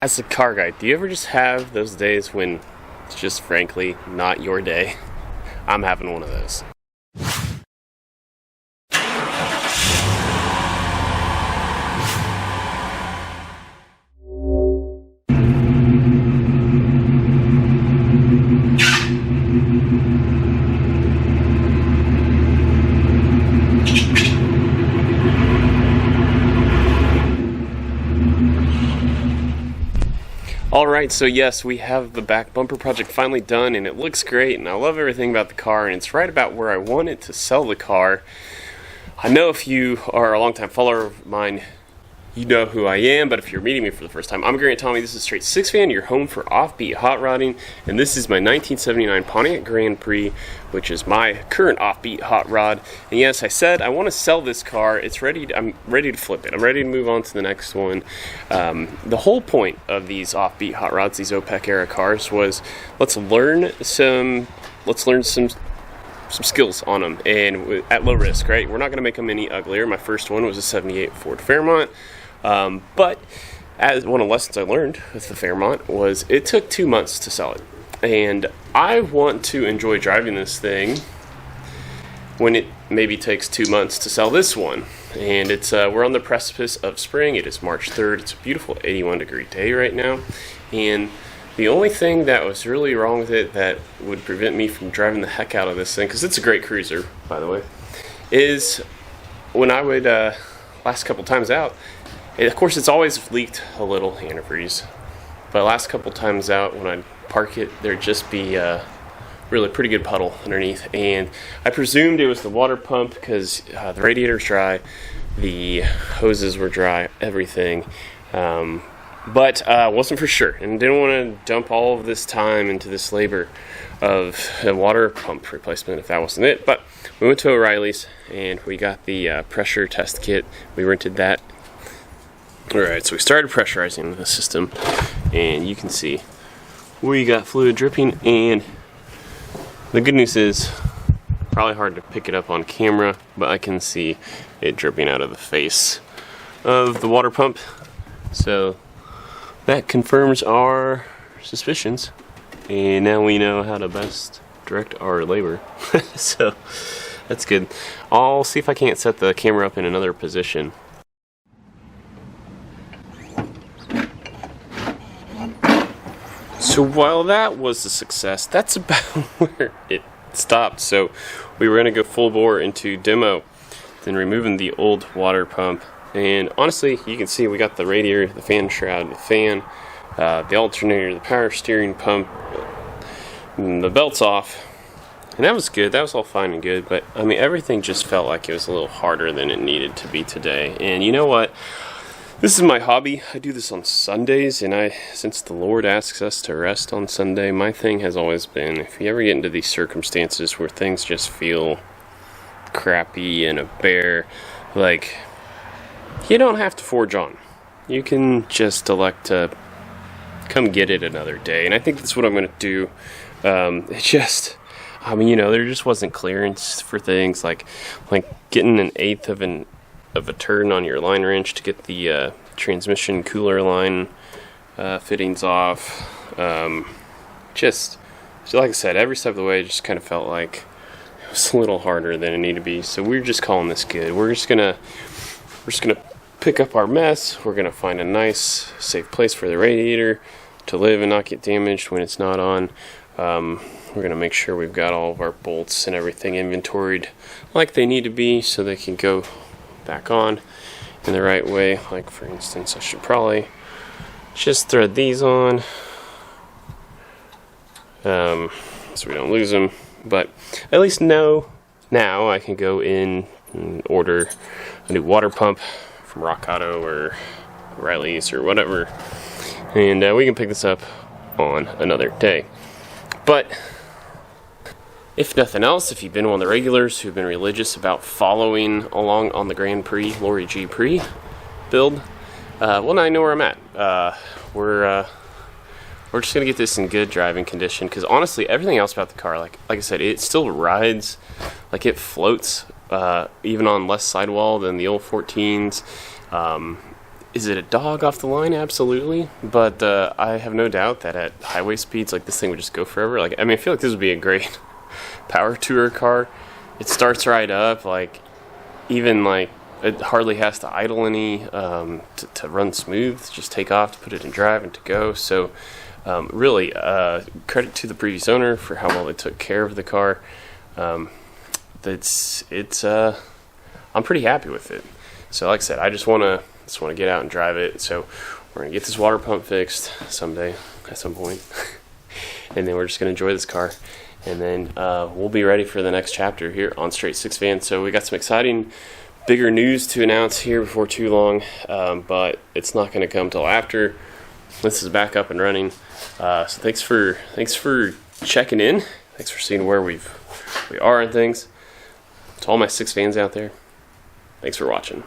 As a car guy, do you ever just have those days when it's just frankly not your day? I'm having one of those. Alright, so yes, we have the back bumper project finally done, and it looks great, and I love everything about the car, and it's right about where I wanted to sell the car. I know if you are a longtime follower of mine, you know who I am, but if you're meeting me for the first time, I'm Grant Tommy. This is Straight Six Fan, your home for offbeat hot rodding, and this is my 1979 Pontiac Grand Prix, which is my current offbeat hot rod. And yes, I said I want to sell this car. I'm ready to flip it. I'm ready to move on to the next one. The whole point of these offbeat hot rods, these OPEC era cars, was let's learn some skills on them, and at low risk, right? We're not going to make them any uglier. My first one was a 78 Ford Fairmont. But as one of the lessons I learned with the Fairmont was it took 2 months to sell it. And I want to enjoy driving this thing when it maybe takes 2 months to sell this one. And it's we're on the precipice of spring. It is March 3rd. It's a beautiful 81-degree day right now. And the only thing that was really wrong with it that would prevent me from driving the heck out of this thing, because it's a great cruiser, by the way, is when I would, last couple times out, of course, it's always leaked a little antifreeze, but last couple times out, when I'd park it, there'd just be a really pretty good puddle underneath, and I presumed it was the water pump because the radiator's dry, the hoses were dry, everything, but wasn't for sure, and didn't want to dump all of this time into this labor of a water pump replacement if that wasn't it. But we went to O'Reilly's, and we got the pressure test kit. We rented that. Alright, so we started pressurizing the system, and you can see we got fluid dripping, and the good news is, probably hard to pick it up on camera, but I can see it dripping out of the face of the water pump. So that confirms our suspicions, and now we know how to best direct our labor. So that's good. I'll see if I can't set the camera up in another position. So while that was a success, that's about where it stopped. So we were going to go full bore into demo, then removing the old water pump. And honestly, you can see we got the radiator, the fan shroud, the fan, the alternator, the power steering pump, and the belts off. And that was good. That was all fine and good. But, I mean, everything just felt like it was a little harder than it needed to be today. And you know what? This is my hobby. I do this on Sundays, and since the Lord asks us to rest on Sunday, my thing has always been, if you ever get into these circumstances where things just feel crappy and a bear, like, you don't have to forge on. You can just elect to come get it another day, and I think that's what I'm going to do. There just wasn't clearance for things like getting an eighth of a turn on your line wrench to get the transmission cooler line fittings off. So like I said, every step of the way just kind of felt like it was a little harder than it needed to be. So we're just calling this good. We're just gonna pick up our mess. We're gonna find a nice, safe place for the radiator to live and not get damaged when it's not on. We're gonna make sure we've got all of our bolts and everything inventoried like they need to be so they can go back on in the right way. Like, for instance, I should probably just thread these on so we don't lose them, but at least now I can go in and order a new water pump from Rock Auto or O'Reilly's or whatever, and we can pick this up on another day. But if nothing else, if you've been one of the regulars who've been religious about following along on the Grand Prix, Lori G Prix build, well, now I know where I'm at. We're just going to get this in good driving condition, because honestly, everything else about the car, like I said, it still rides, like it floats, even on less sidewall than the old 14s. Is it a dog off the line? Absolutely. But I have no doubt that at highway speeds, like, this thing would just go forever. Like, I mean, I feel like this would be a great power tour car. It starts right up, like, even, like, it hardly has to idle any to run smooth. Just take off, to put it in drive, and to go. So, really, credit to the previous owner for how well they took care of the car. I'm pretty happy with it. So, like I said, I just want to get out and drive it. So we're gonna get this water pump fixed someday, at some point, and then we're just gonna enjoy this car, and then we'll be ready for the next chapter here on Straight Six Van. So we got some exciting, bigger news to announce here before too long, but it's not gonna come till after this is back up and running. So thanks for checking in. Thanks for seeing where we are and things. To all my six fans out there, thanks for watching.